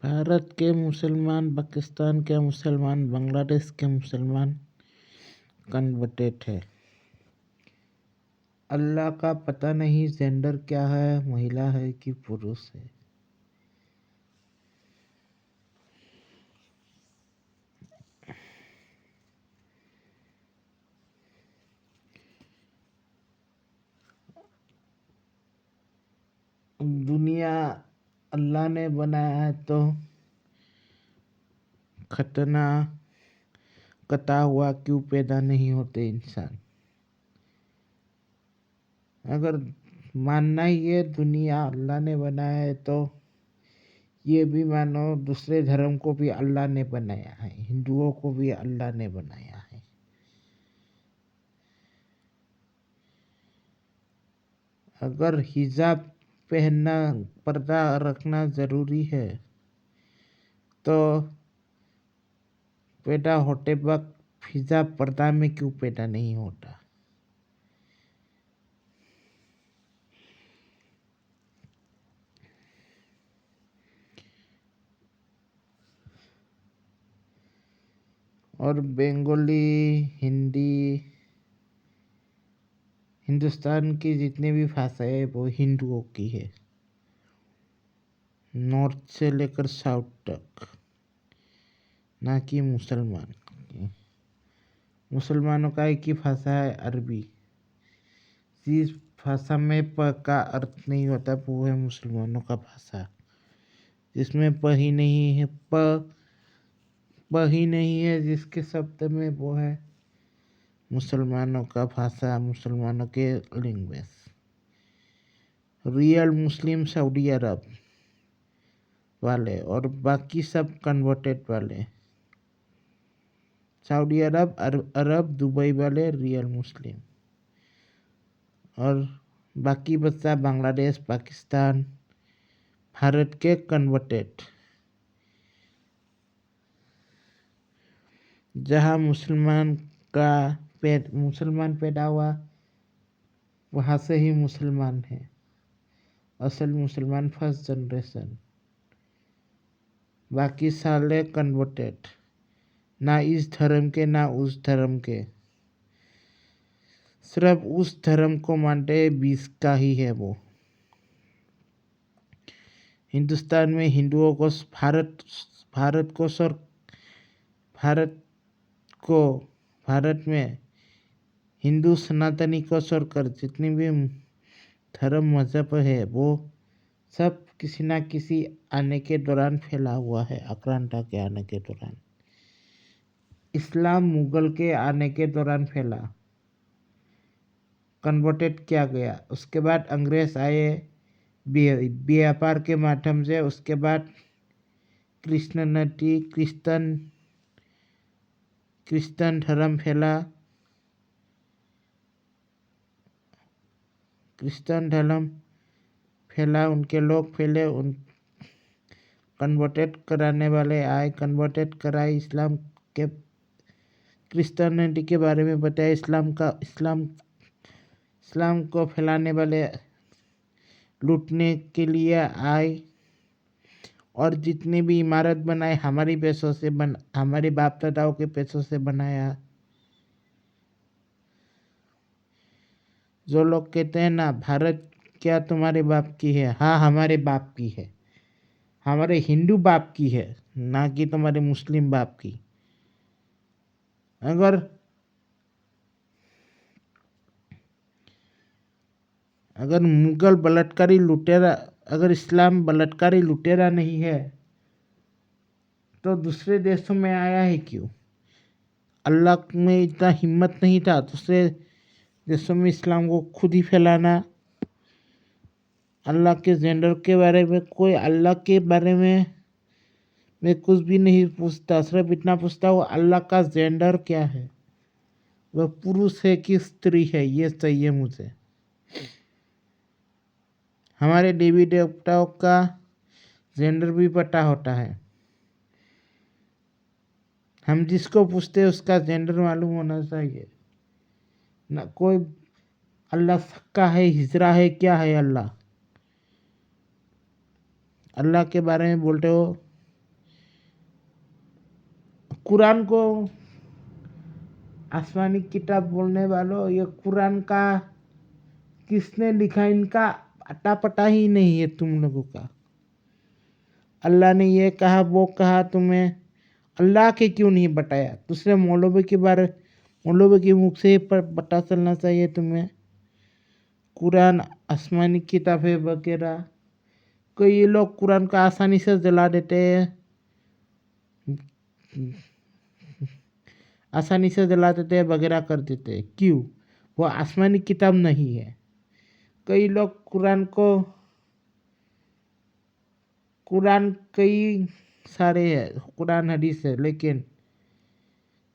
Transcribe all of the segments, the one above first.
भारत के मुसलमान, पाकिस्तान के मुसलमान, बांग्लादेश के मुसलमान कन्वर्टेड है। अल्लाह का पता नहीं जेंडर क्या है, महिला है कि पुरुष है। दुनिया अल्लाह ने बनाया है तो खतना कटा हुआ क्यों पैदा नहीं होते इंसान। अगर मानना ही है दुनिया अल्लाह ने बनाया है तो ये भी मानो दूसरे धर्म को भी अल्लाह ने बनाया है, हिंदुओं को भी अल्लाह ने बनाया है। अगर हिजाब पहनना, पर्दा रखना जरूरी है तो पैदा होते वक्त हिजाब पर्दा में क्यों पैदा नहीं होता। और बंगाली, हिंदी, हिंदुस्तान की जितनी भी भाषाएं है वो हिंदुओं की है, नॉर्थ से लेकर साउथ तक, ना कि मुसलमान की। मुसलमानों का एक ही भाषा है अरबी। जिस भाषा में प का अर्थ नहीं होता वो है मुसलमानों का भाषा। जिसमें प ही नहीं है, प ही नहीं है जिसके शब्द में वो है मुसलमानों का भाषा, मुसलमानों के लैंग्वेज। रियल मुस्लिम सऊदी अरब वाले और बाकी सब कन्वर्टेड वाले। सऊदी अरब, अरब, दुबई वाले रियल मुस्लिम और बाकी बच्चा बांग्लादेश, पाकिस्तान, भारत के कन्वर्टेड। जहाँ मुसलमान पैदा हुआ वहाँ से ही मुसलमान है, असल मुसलमान फर्स्ट जनरेशन। बाकी साले कन्वर्टेड, ना इस धर्म के ना उस धर्म के, सिर्फ उस धर्म को मानते 20 का ही है वो। हिंदुस्तान में हिंदुओं को भारत में हिंदू सनातनी को छोड़कर जितनी भी धर्म मजहब है वो सब किसी ना किसी आने के दौरान फैला हुआ है। आक्रांता के आने के दौरान, इस्लाम मुगल के आने के दौरान फैला, कन्वर्टेड किया गया। उसके बाद अंग्रेज आए व्यापार के माध्यम से। उसके बाद क्रिश्चियन धर्म फैला, उनके लोग फैले, उन कन्वर्टेड कराने वाले आए, कन्वर्टेड कराए, इस्लाम के क्रिश्चियनिटी के बारे में बताया, इस्लाम को फैलाने वाले लूटने के लिए आए और जितनी भी इमारत बनाए हमारे पैसों से हमारे बाप दादाओं के पैसों से बनाया। जो लोग कहते हैं ना भारत क्या तुम्हारे बाप की है, हाँ हमारे बाप की है, हमारे हिंदू बाप की है, ना कि तुम्हारे मुस्लिम बाप की। अगर मुगल बलात्कारी लुटेरा, अगर इस्लाम बलात्कारी लुटेरा नहीं है तो दूसरे देशों में आया है क्यों। अल्लाह में इतना हिम्मत नहीं था दूसरे देशों में इस्लाम को खुद ही फैलाना। अल्लाह के जेंडर के बारे में कोई अल्लाह के बारे में मैं कुछ भी नहीं पूछता, सिर्फ इतना पूछता वो अल्लाह का जेंडर क्या है, वह पुरुष है कि स्त्री है, ये चाहिए मुझे। हमारे देवी देवताओं का जेंडर भी पता होता है, हम जिसको पूछते हैं उसका जेंडर मालूम होना चाहिए ना। कोई अल्लाह सक्का है, हिजरा है, क्या है अल्लाह के बारे में बोलते हो कुरान को आसमानी किताब बोलने वालों, ये कुरान का किसने लिखा इनका अता पता ही नहीं है तुम लोगों का। अल्लाह ने ये कहा वो कहा, तुम्हें अल्लाह के क्यों नहीं बताया? दूसरे मौलवी के मुख से पता चलना चाहिए तुम्हें। कुरान आसमानी किताब है वगैरह। कई लोग कुरान को आसानी से जला देते हैं, आसानी से जला देते हैं वगैरह कर देते हैं। क्यों? वो आसमानी किताब नहीं है। कई लोग कुरान कई सारे है, कुरान हदीस है, लेकिन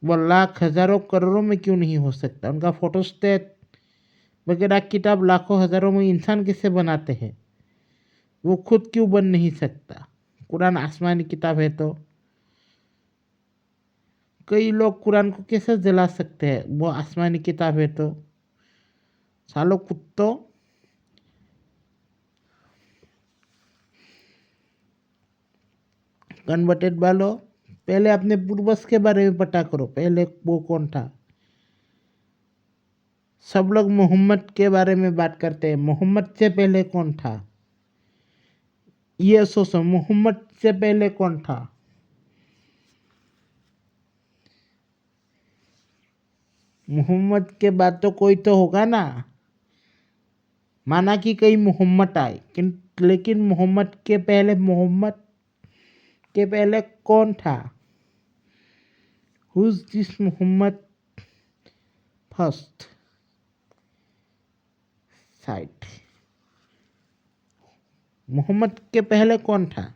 वो लाख हजारों करोड़ों में क्यों नहीं हो सकता? उनका फोटोस्टेट वगैरह किताब लाखों हजारों में इंसान कैसे बनाते हैं? वो खुद क्यों बन नहीं सकता? कुरान आसमानी किताब है तो कई लोग कुरान को कैसे जला सकते हैं? वो आसमानी किताब है तो। सालों कुत्तों, कन्वर्टेड वालों, पहले अपने पूर्वज के बारे में पता करो, पहले वो कौन था। सब लोग मोहम्मद के बारे में बात करते हैं, मोहम्मद से पहले कौन था? ये सोचो, मोहम्मद से पहले कौन था? मोहम्मद के बाद तो कोई तो होगा ना। माना कि कई मोहम्मद आए, लेकिन मोहम्मद के पहले कौन था? Who's this Muhammad first sight? Muhammad के पहले कौन था?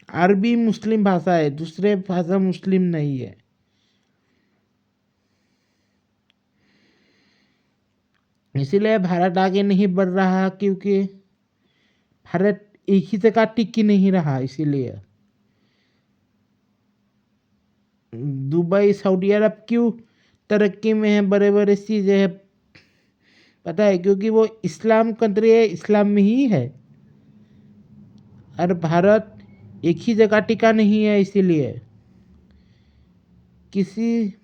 अरबी मुस्लिम भाषा है, दूसरे भाषा मुस्लिम नहीं है। इसीलिए भारत आगे नहीं बढ़ रहा, क्योंकि भारत एक ही जगह टिक नहीं रहा। इसीलिए दुबई सऊदी अरब क्यों तरक्की में है, बड़े बड़े चीजें है, पता है? क्योंकि वो इस्लाम कंट्री है, इस्लाम में ही है। और भारत एक ही जगह टिका नहीं है। इसीलिए किसी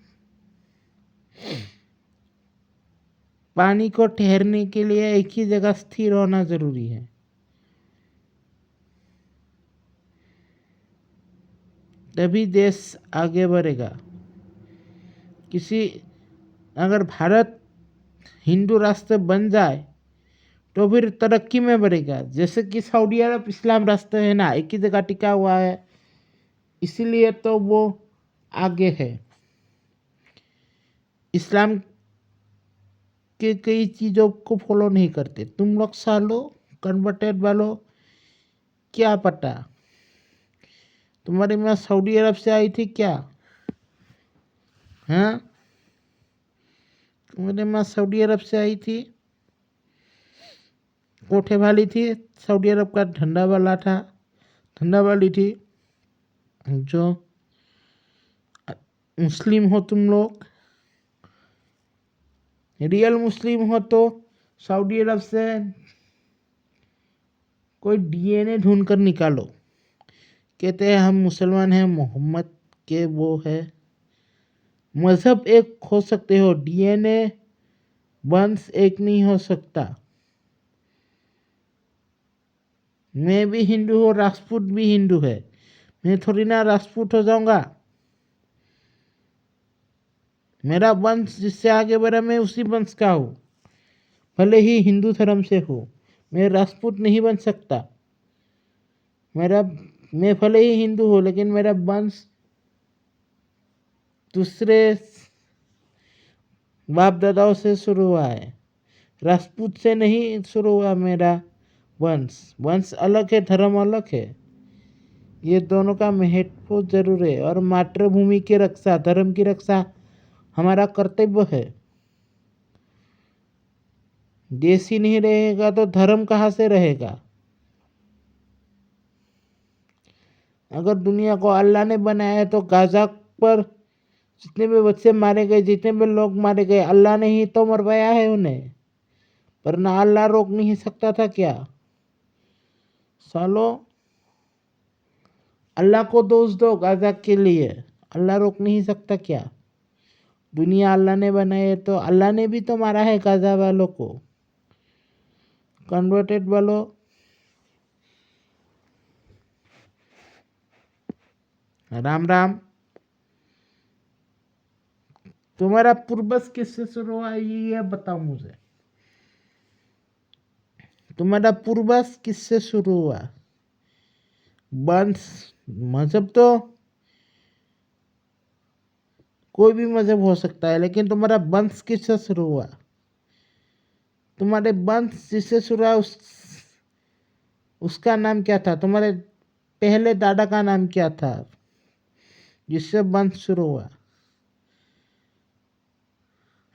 पानी को ठहरने के लिए एक ही जगह स्थिर होना जरूरी है। तभी देश आगे बढ़ेगा। अगर भारत हिंदू राष्ट्र बन जाए तो फिर तरक्की में बढ़ेगा। जैसे कि सऊदी अरब इस्लाम राष्ट्र है ना, एक ही जगह टिका हुआ है, इसीलिए तो वो आगे है। इस्लाम के कई चीज़ों को फॉलो नहीं करते। तुम लोग सालो कन्वर्टेड वालों, क्या पता तुम्हारी माँ सऊदी अरब से आई थी क्या? हाँ, तुम्हारी माँ सऊदी अरब से आई थी, कोठे वाली थी, सऊदी अरब का धंधा वाली थी। जो मुस्लिम हो तुम लोग, रियल मुस्लिम हो तो सऊदी अरब से कोई डीएनए ढूंढ कर निकालो। कहते हैं हम मुसलमान हैं, मोहम्मद के वो है। मजहब एक हो सकते हो, डीएनए वंश एक नहीं हो सकता। मैं भी हिंदू हूँ, राजपूत भी हिंदू है, मैं थोड़ी ना राजपूत हो जाऊंगा। मेरा वंश जिससे आगे बढ़ा, मैं उसी वंश का हूँ, भले ही हिंदू धर्म से हो। मैं राजपूत नहीं बन सकता। मैं भले ही हिंदू हूँ, लेकिन मेरा वंश दूसरे बाप दादाओं से शुरू हुआ है, राजपूत से नहीं शुरू हुआ। मेरा वंश अलग है, धर्म अलग है। ये दोनों का महत्व जरूर है। और मातृभूमि की रक्षा, धर्म की रक्षा हमारा कर्तव्य है। देश ही नहीं रहेगा तो धर्म कहाँ से रहेगा? अगर दुनिया को अल्लाह ने बनाया है तो गाजा पर जितने भी बच्चे मारे गए, जितने भी लोग मारे गए, अल्लाह ने ही तो मरवाया है उन्हें। पर ना अल्लाह रोक नहीं सकता था क्या? सालो अल्लाह को दोष दो गाजा के लिए, अल्लाह रोक नहीं सकता क्या? दुनिया अल्लाह ने बनाई है तो अल्लाह ने भी तो मारा है गाजा वालों को। कन्वर्टेड वालों, राम राम। तुम्हारा पूर्वज किससे शुरू हुआ ये बताओ मुझे। तुम्हारा पूर्वज किससे शुरू हुआ? वंश, मजहब तो कोई भी मजहब हो सकता है, लेकिन तुम्हारा वंश किससे शुरू हुआ? तुम्हारे वंश जिससे शुरू हुआ उसका नाम क्या था? तुम्हारे पहले दादा का नाम क्या था जिससे वंश शुरू हुआ?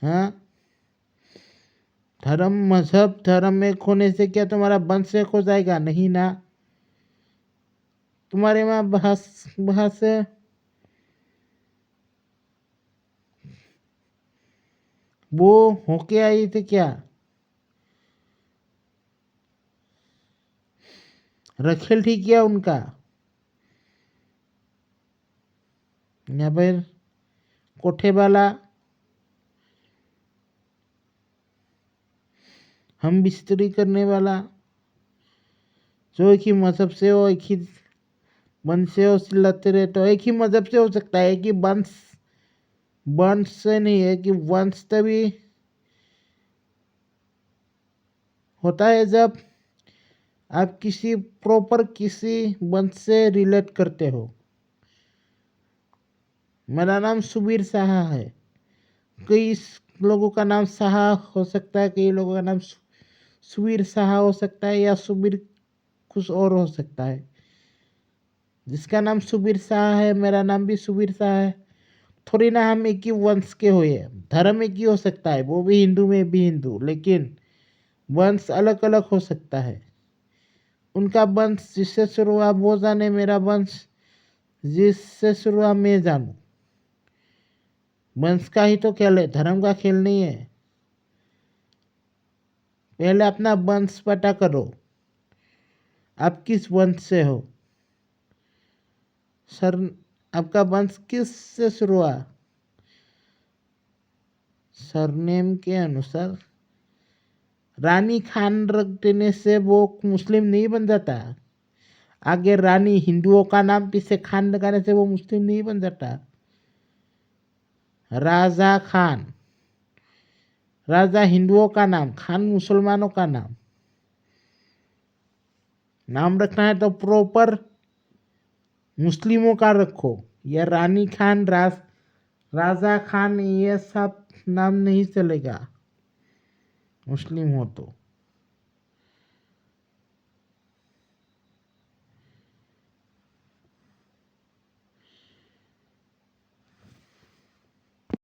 हाँ, धर्म मजहब धर्म एक होने से क्या तुम्हारा वंश एक हो जाएगा? नहीं ना। तुम्हारे वहाँ बहस है। वो होके आई थी क्या? रखेल ठीक किया उनका, या फिर कोठे वाला? हम बिस्तरी करने वाला? जो एक ही मजहब से हो, एक ही वंश से हो, चिल्लाते रहे तो एक ही मजहब से हो सकता है कि वंश, वंश से नहीं है कि वंश तभी होता है जब आप किसी प्रॉपर किसी वंश से रिलेट करते हो। मेरा नाम सुबीर शाह है, कई लोगों का नाम शाह हो सकता है, कई लोगों का नाम सुबीर शाह हो सकता है, या सुबीर कुछ और हो सकता है। जिसका नाम सुबीर शाह है, मेरा नाम भी सुबीर शाह है, थोड़ी ना हम एक ही वंश के हुए। धर्म एक ही हो सकता है, वो भी हिंदू में भी हिंदू, लेकिन वंश अलग अलग हो सकता है। उनका वंश जिससे शुरू हुआ वो जाने, मेरा वंश जिससे शुरू हुआ मैं जानूं। वंश का ही तो खेल है, धर्म का खेल नहीं है। पहले अपना वंश पता करो, आप किस वंश से हो। सर, आपका वंश किस से शुरू हुआ? सरनेम के अनुसार रानी खान रख देने से वो मुस्लिम नहीं बन जाता। आगे रानी हिंदुओं का नाम पीछे खान लगाने से वो मुस्लिम नहीं बन जाता। राजा खान, राजा हिंदुओं का नाम, खान मुसलमानों का नाम। नाम रखना है तो प्रॉपर मुस्लिमों का रखो। या रानी खान, राजा खान, ये सब नाम नहीं चलेगा मुस्लिम हो तो।